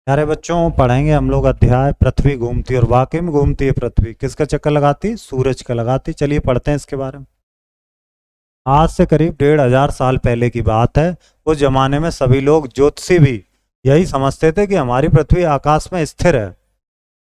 प्यारे बच्चों, पढ़ेंगे हम लोग अध्याय पृथ्वी घूमती। और वाकई में घूमती है पृथ्वी। किसका चक्कर लगाती? सूरज का लगाती। चलिए पढ़ते हैं इसके बारे में। आज से करीब 1500 साल पहले की बात है। उस जमाने में सभी लोग, ज्योतिषी भी, यही समझते थे कि हमारी पृथ्वी आकाश में स्थिर है।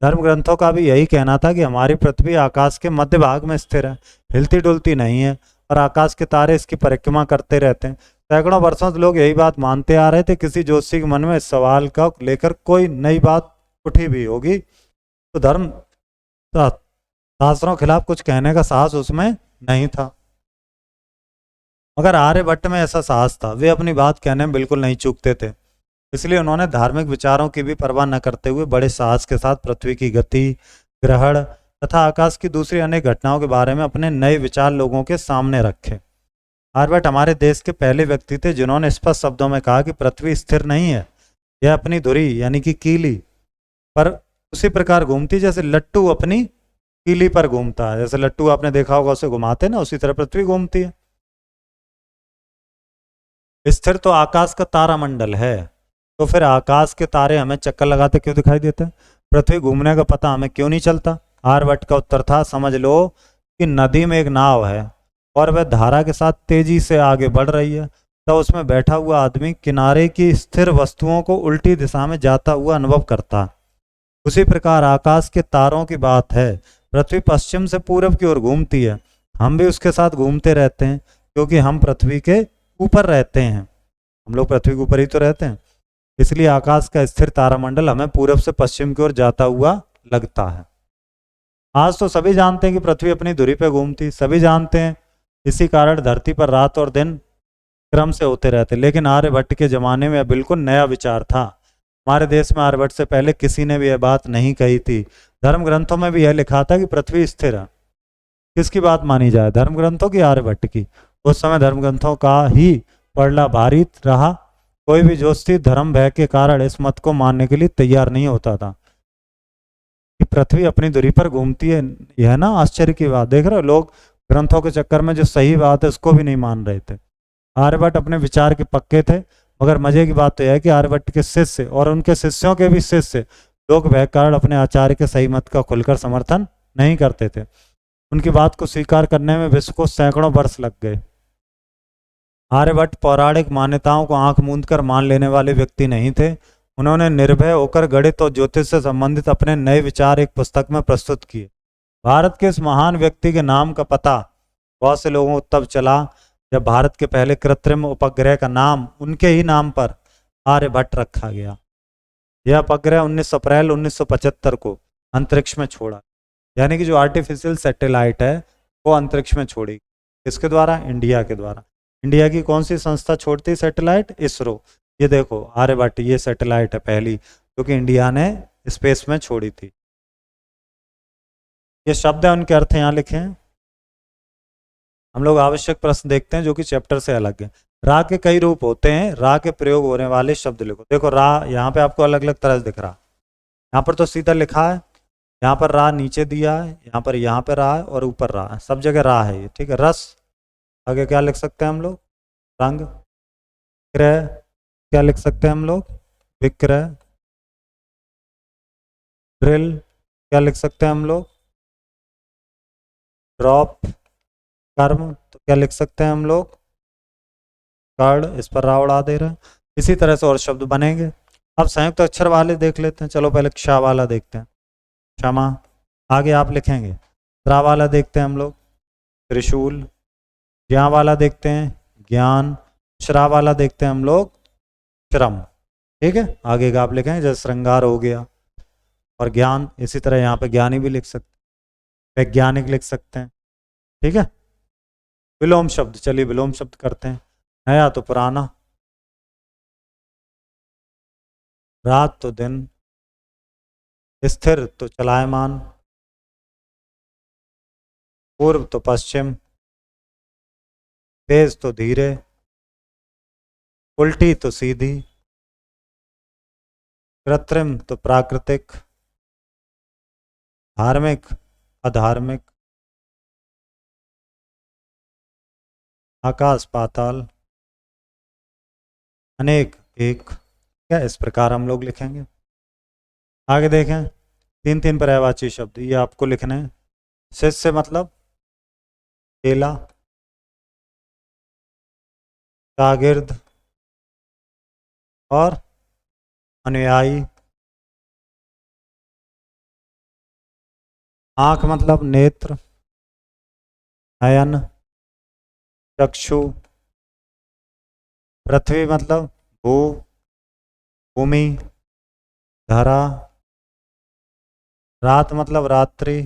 धर्म ग्रंथों का भी यही कहना था कि हमारी पृथ्वी आकाश के मध्य भाग में स्थिर है, हिलती डुलती नहीं है, और आकाश के तारे इसकी परिक्रमा करते रहते हैं। सैकड़ों वर्षों से लोग यही बात मानते आ रहे थे। किसी ज्योतिषी के मन में इस सवाल का लेकर कोई नई बात उठी भी होगी तो धर्म शास्त्रों के खिलाफ कुछ कहने का साहस उसमें नहीं था। मगर आर्यभट्ट में ऐसा साहस था। वे अपनी बात कहने में बिल्कुल नहीं चूकते थे। इसलिए उन्होंने धार्मिक विचारों की भी परवाह न करते हुए बड़े साहस के साथ पृथ्वी की गति, ग्रहण तथा आकाश की दूसरी अनेक घटनाओं के बारे में अपने नए विचार लोगों के सामने रखे। आर्यभट्ट हमारे देश के पहले व्यक्ति थे जिन्होंने स्पष्ट शब्दों में कहा कि पृथ्वी स्थिर नहीं है, यह अपनी धुरी यानी कि कीली पर उसी प्रकार घूमती जैसे लट्टू अपनी कीली पर घूमता है। जैसे लट्टू आपने देखा होगा, उसे घुमाते ना, उसी तरह पृथ्वी घूमती है। स्थिर तो आकाश का तारामंडल है, तो फिर आकाश के तारे हमें चक्कर लगाते क्यों दिखाई देते हैं? पृथ्वी घूमने का पता हमें क्यों नहीं चलता? आर्यभट्ट का उत्तर था, समझ लो कि नदी में एक नाव है और वह धारा के साथ तेजी से आगे बढ़ रही है। तो उसमें बैठा हुआ आदमी किनारे की स्थिर वस्तुओं को उल्टी दिशा में जाता हुआ अनुभव करता। उसी प्रकार आकाश के तारों की बात है। पृथ्वी पश्चिम से पूरब की ओर घूमती है, हम भी उसके साथ घूमते रहते हैं क्योंकि हम पृथ्वी के ऊपर रहते हैं। हम लोग पृथ्वी के ऊपर ही तो रहते हैं। इसलिए आकाश का स्थिर तारामंडल हमें पूरब से पश्चिम की ओर जाता हुआ लगता है। आज तो सभी जानते हैं कि पृथ्वी अपनी धुरी पर घूमती, सभी जानते हैं। इसी कारण धरती पर रात और दिन क्रम से होते रहते। लेकिन आर्यभट्ट के जमाने में यह बिल्कुल नया विचार था। हमारे देश में आर्यभट्ट से पहले किसी ने भी यह बात नहीं कही थी। धर्म ग्रंथों में भी यह लिखा था कि पृथ्वी स्थिर है। किसकी बात मानी जाए, धर्म ग्रंथों की, आर्यभट्ट की? उस समय धर्म ग्रंथों का ही पढ़ना भारी रहा। कोई भी ज्योतिषी धर्म भय के कारण इस मत को मानने के लिए तैयार नहीं होता था कि पृथ्वी अपनी धुरी पर घूमती है। यह ना आश्चर्य की बात, देख रहे हो, लोग ग्रंथों के चक्कर में जो सही बात है उसको भी नहीं मान रहे थे। आर्यभट्ट अपने विचार के पक्के थे। मगर मजे की बात तो यह है कि आर्यभट्ट के शिष्य और उनके शिष्यों के भी शिष्य लोग भय कारण अपने आचार्य के सही मत का खुलकर समर्थन नहीं करते थे। उनकी बात को स्वीकार करने में विश्व को सैकड़ों वर्ष लग गए। आर्यभट्ट पौराणिक मान्यताओं को आंख मूंद कर मान लेने वाले व्यक्ति नहीं थे। उन्होंने निर्भय होकर गणित और ज्योतिष से संबंधित अपने नए विचार एक पुस्तक में प्रस्तुत किए। भारत के इस महान व्यक्ति के नाम का पता बहुत से लोगों को तब चला जब भारत के पहले कृत्रिम उपग्रह का नाम उनके ही नाम पर आर्यभट्ट रखा गया। यह उपग्रह 19 अप्रैल 1975 को अंतरिक्ष में छोड़ा। यानी कि जो आर्टिफिशियल सैटेलाइट है वो अंतरिक्ष में छोड़ी। किसके द्वारा? इंडिया के द्वारा। इंडिया की कौन सी संस्था छोड़ती सैटेलाइट? इसरो। ये देखो आर्यभट्ट, ये सैटेलाइट है पहली जो कि इंडिया ने स्पेस में छोड़ी थी। ये शब्द है, उनके अर्थ यहाँ लिखे हैं। हम लोग आवश्यक प्रश्न देखते हैं जो कि चैप्टर से अलग है। रा के कई रूप होते हैं। रा के प्रयोग होने वाले शब्द लिखो। देखो रा यहाँ पे आपको अलग अलग तरह से दिख रहा है। यहाँ पर तो सीधा लिखा है, यहाँ पर रा नीचे दिया है, यहाँ पे रा है और ऊपर रा है। सब जगह रा है ये, ठीक है। रस, आगे क्या लिख सकते हैं हम लोग? रंग। क्रय, क्या लिख सकते हैं हम लोग? विक्रय। ड्रिल, क्या लिख सकते हैं हम लोग? ड्रॉप। कर्म, तो क्या लिख सकते हैं हम लोग? कर्ण, इस पर रा उड़ा दे रहे हैं। इसी तरह से और शब्द बनेंगे। अब संयुक्त अक्षर वाले देख लेते हैं। चलो पहले क्षा वाला देखते हैं। क्षमा, आगे आप लिखेंगे। त्रा वाला देखते हैं हम लोग, त्रिशूल। ज्ञा वाला देखते हैं, ज्ञान। श्रा वाला देखते हैं हम लोग, श्रम। ठीक है, आगे का आप लिखेंगे। जैसे श्रृंगार हो गया और ज्ञान। इसी तरह यहाँ पे ज्ञानी भी लिख सकते हैं, वैज्ञानिक लिख सकते हैं। ठीक है। विलोम शब्द, चलिए विलोम शब्द करते हैं। नया तो पुराना, रात तो दिन, स्थिर तो चलायमान, पूर्व तो पश्चिम, तेज तो धीरे, उल्टी तो सीधी, कृत्रिम तो प्राकृतिक, धार्मिक अधार्मिक, आकाश पाताल, अनेक एक। क्या इस प्रकार हम लोग लिखेंगे। आगे देखें, तीन तीन पर्यायवाची शब्द ये आपको लिखने हैं। शिष्य मतलब चेला, शागिर्द और अनुयायी। आंख मतलब नेत्र, नयन, चक्षु। पृथ्वी मतलब भू, भूमि, धरा। रात मतलब रात्रि,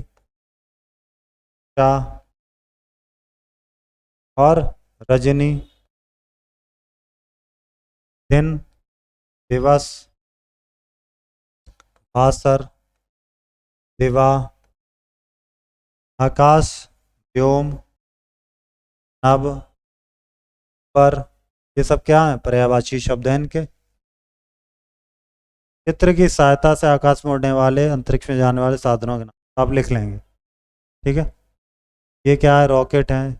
चा। और रजनी, दिन, दिवस, भास्कर, दिवा। आकाश, व्योम, नभ, पर। ये सब क्या है? पर्यायवाची शब्द हैं इनके। चित्र की सहायता से आकाश में उड़ने वाले, अंतरिक्ष में जाने वाले साधनों के नाम आप लिख लेंगे। ठीक है, ये क्या है? रॉकेट है,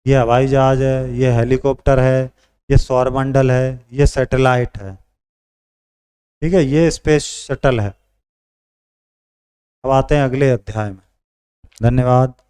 ये हवाई जहाज है, ये हेलीकॉप्टर है, ये सौरमंडल है, ये सैटेलाइट है। ठीक है, ये स्पेस शटल है। अब आते हैं अगले अध्याय में। धन्यवाद।